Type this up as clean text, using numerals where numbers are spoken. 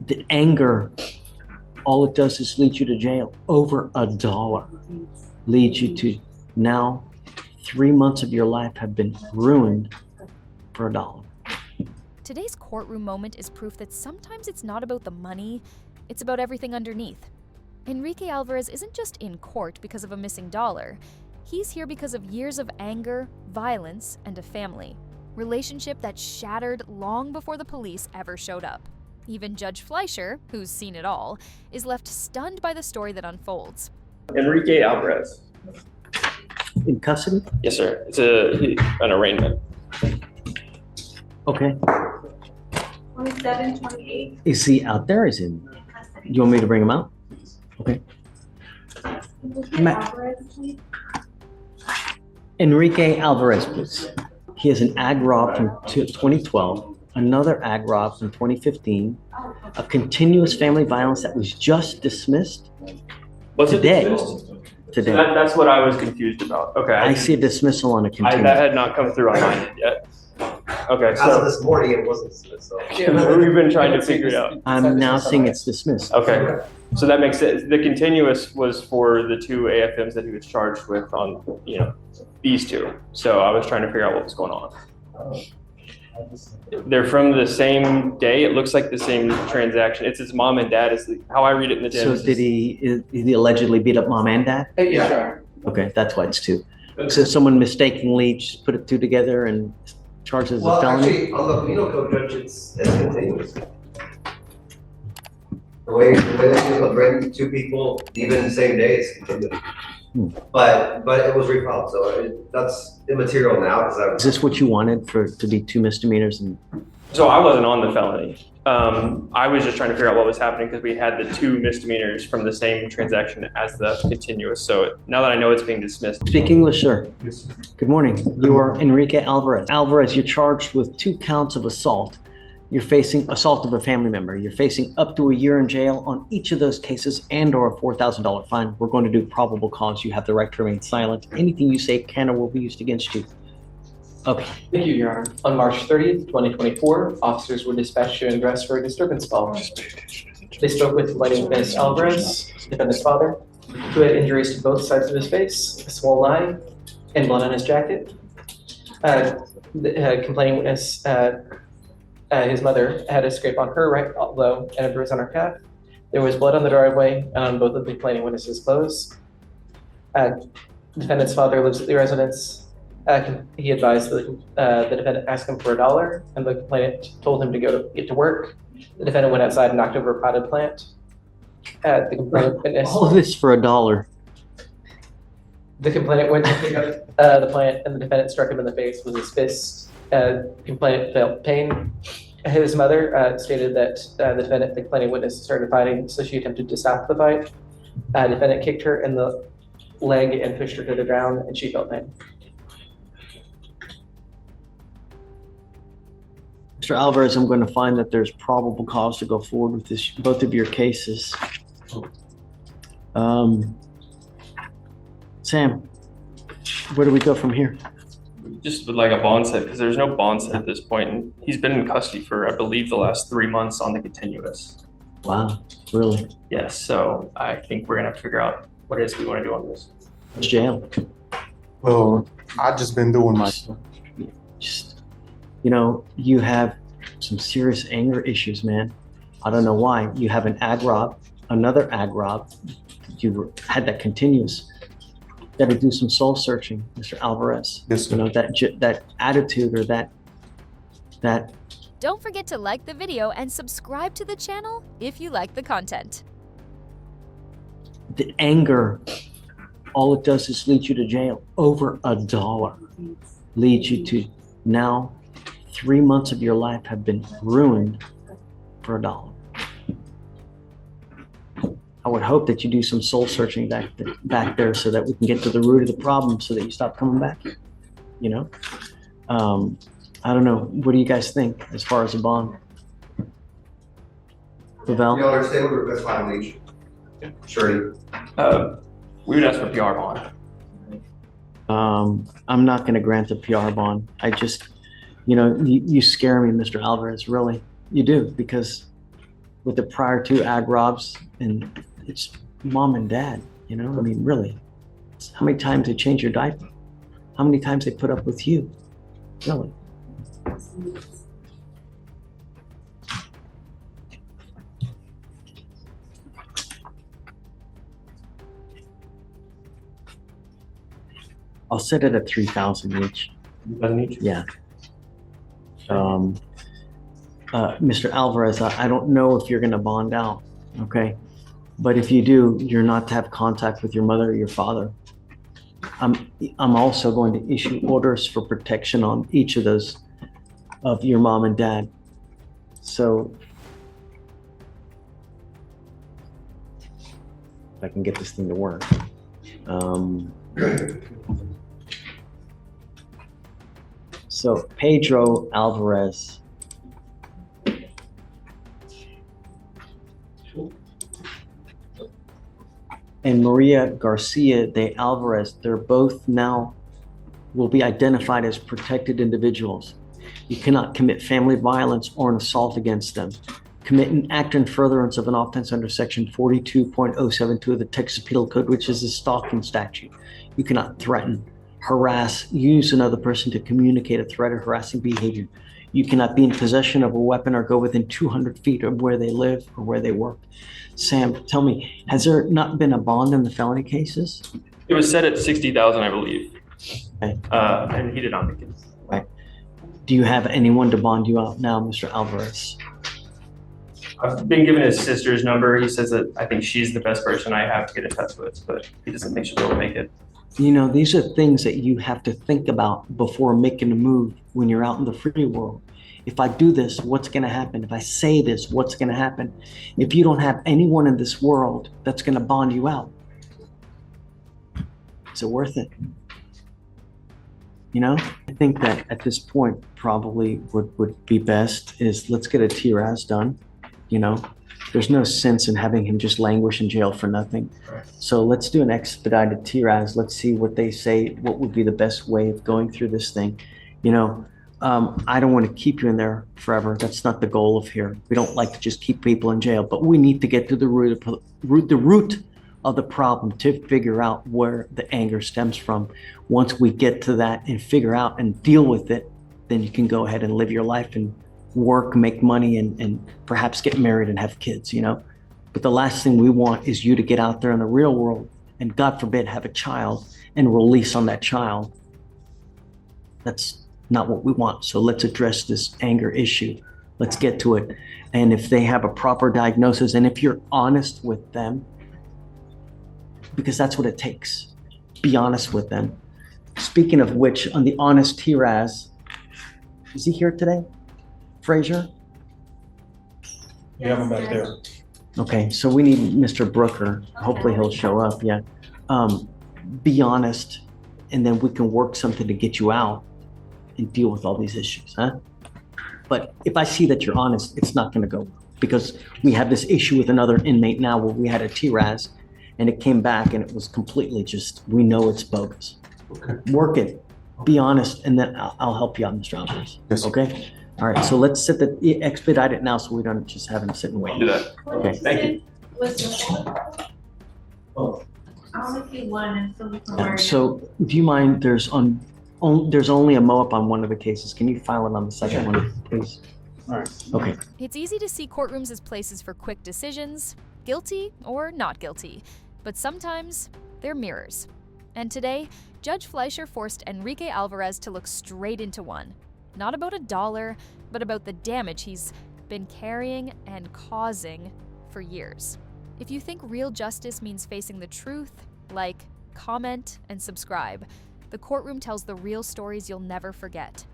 The anger, all it does is lead you to jail. Over $1 leads you to now 3 months of your life have been ruined for $1. Today's courtroom moment is proof that sometimes it's not about the money, it's about everything underneath. Enrique Alvarez isn't just in court because of a missing dollar. He's here because of years of anger, violence, and a family. Relationship that shattered long before the police ever showed up. Even Judge Fleischer, who's seen it all, is left stunned by the story that unfolds. Enrique Alvarez. In custody? Yes, sir. It's an arraignment. Okay. 27, 28. Is he out there? Is he? You want me to bring him out? Okay. Enrique Alvarez, please. He has an ag rob from 2012, another ag rob from 2015, a continuous family violence that was just dismissed Was today. it dismissed? Today. That's what I was confused about. Okay. I see a dismissal on a that continuous. had not come through on mine yet. Okay, As of so this morning, it wasn't dismissed, so. we've been trying to figure it out. I'm now seeing it's dismissed. Okay, so that makes sense. The continuous was for the two AFMs that he was charged with on, these two. So I was trying to figure out what was going on. They're from the same day. It looks like the same transaction. It's his mom and dad is how I read it in the So Genesis. did he allegedly beat up mom and dad? Yeah, sure. Okay, that's why it's two. So someone mistakenly just put it two together and charged as a Well, felony? actually, on the penal code, Judge, it's continuous. The way that you bring two people, even the same day, is continuous. But it was refiled, so that's immaterial now, Is because this what you wanted to be two misdemeanors? And So I wasn't on the felony. I was just trying to figure out what was happening because we had the two misdemeanors from the same transaction as the continuous. So now that I know it's being dismissed. speak English, sir. Good morning. You are Enrique Alvarez. Alvarez, you're charged with 2 counts of assault. You're facing assault of a family member. You're facing up to a year in jail on each of those cases and/or a $4,000 fine. We're going to do probable cause. You have the right to remain silent. Anything you say can or will be used against you. Okay. Thank you, Your Honor. On March 30th, 2024, officers were dispatched to an arrest for a disturbance call. They spoke with Ms. Alvarez, defendant's father, who had injuries to both sides of his face, a swollen eye, and blood on his jacket. The complaining witness, his mother, had a scrape on her right elbow and a bruise on her calf. There was blood on the driveway and on both of the complaining witness's clothes. Defendant's father lives at the residence. He advised the defendant asked him for $1, and the complainant told him to get to work. The defendant went outside and knocked over a potted plant. The complainant witness. All of this for $1. The complainant went to pick up the plant, and the defendant struck him in the face with his fist. Complainant felt pain. His mother stated that the complaining witness, started fighting, so she attempted to stop the fight. Defendant kicked her in the leg and pushed her to the ground, and she felt pain. Mr. Alvarez, I'm going to find that there's probable cause to go forward with both of your cases. Sam, where do we go from here? Just with like a bond set, because there's no bond set at this point. And he's been in custody for, I believe, the last 3 months on the continuous. Wow, really? Yes, so I think we're gonna have to figure out what it is we want to do on this. It's jail. Well, I just been doing my. Just, you have some serious anger issues, man. I don't know why. You have an ag rob, another ag rob. You had that continuous. Got to do some soul searching, Mr. Alvarez. Yes, sir. That attitude or that. Don't forget to like the video and subscribe to the channel if you like the content. The anger, all it does is lead you to jail. Over $1 leads you to now 3 months of your life have been ruined for $1. I would hope that you do some soul searching back there so that we can get to the root of the problem so that you stop coming back. I don't know. What do you guys think as far as a bond? Pavel? you understand what request final each. Surety. We would ask for PR bond. I'm not going to grant the PR bond. I just, you scare me, Mr. Alvarez, really. You do, because with the prior two ag robs, and it's mom and dad, you know? I mean, really. It's how many times they change your diaper? How many times they put up with you? Really? I'll set it at 3,000 each. Yeah. Mr. Alvarez, I don't know if you're gonna bond out, okay? But if you do, you're not to have contact with your mother or your father. I'm also going to issue orders for protection on each of those of your mom and dad. So if I can get this thing to work. So Pedro Alvarez. And Maria Garcia de Alvarez, they're both now will be identified as protected individuals. You cannot commit family violence or an assault against them. Commit an act in furtherance of an offense under section 42.072 of the Texas Penal Code, which is the stalking statute. You cannot threaten, harass, use another person to communicate a threat or harassing behavior. You cannot be in possession of a weapon or go within 200 feet of where they live or where they work. Sam, tell me, has there not been a bond in the felony cases? It was set at 60,000, I believe. Okay. And he did not make it. Right. Do you have anyone to bond you out now, Mr. Alvarez? I've been given his sister's number. He says that I think she's the best person I have to get in touch with, but he doesn't think she'll be able to make it. You know, these are things that you have to think about before making a move when you're out in the free world. If I do this, what's going to happen? If I say this, what's going to happen? If you don't have anyone in this world that's going to bond you out, is it worth it? You know, I think that at this point, probably what would be best is let's get a TRAS done. You know, there's no sense in having him just languish in jail for nothing. So let's do an expedited TRAS. Let's see what they say, what would be the best way of going through this thing. You know, I don't want to keep you in there forever. That's not the goal of here. We don't like to just keep people in jail, but we need to get to the root of the problem to figure out where the anger stems from. Once we get to that and figure out and deal with it, then you can go ahead and live your life and work, make money, and perhaps get married and have kids, you know? But the last thing we want is you to get out there in the real world and, God forbid, have a child and release on that child. That's not what we want. So let's address this anger issue. Let's get to it. And if they have a proper diagnosis, and if you're honest with them, because that's what it takes, be honest with them. Speaking of which, on the honest TRAS, is he here today? Frazier? We have him back there. Okay, so we need Mr. Brooker. Hopefully he'll show up, yeah. Be honest, and then we can work something to get you out and deal with all these issues, huh? But if I see that you're honest, it's not gonna go, because we have this issue with another inmate now where we had a TRAS and it came back and it was completely just, we know it's bogus. Okay. Work it, be honest, and then I'll help you out, Mr. Alvarez. Yes, sir. Okay? All right, so let's expedite it now so we don't just have him sit and I'll wait. do that. Okay, thank you. I only see one, and so we can worry. So do you mind, there's only a mo-up on one of the cases. Can you file it on the second one, please? All right. Okay. It's easy to see courtrooms as places for quick decisions, guilty or not guilty, but sometimes they're mirrors. And today, Judge Fleischer forced Enrique Alvarez to look straight into one. Not about $1, but about the damage he's been carrying and causing for years. If you think real justice means facing the truth, like, comment, and subscribe. The Courtroom tells the real stories you'll never forget.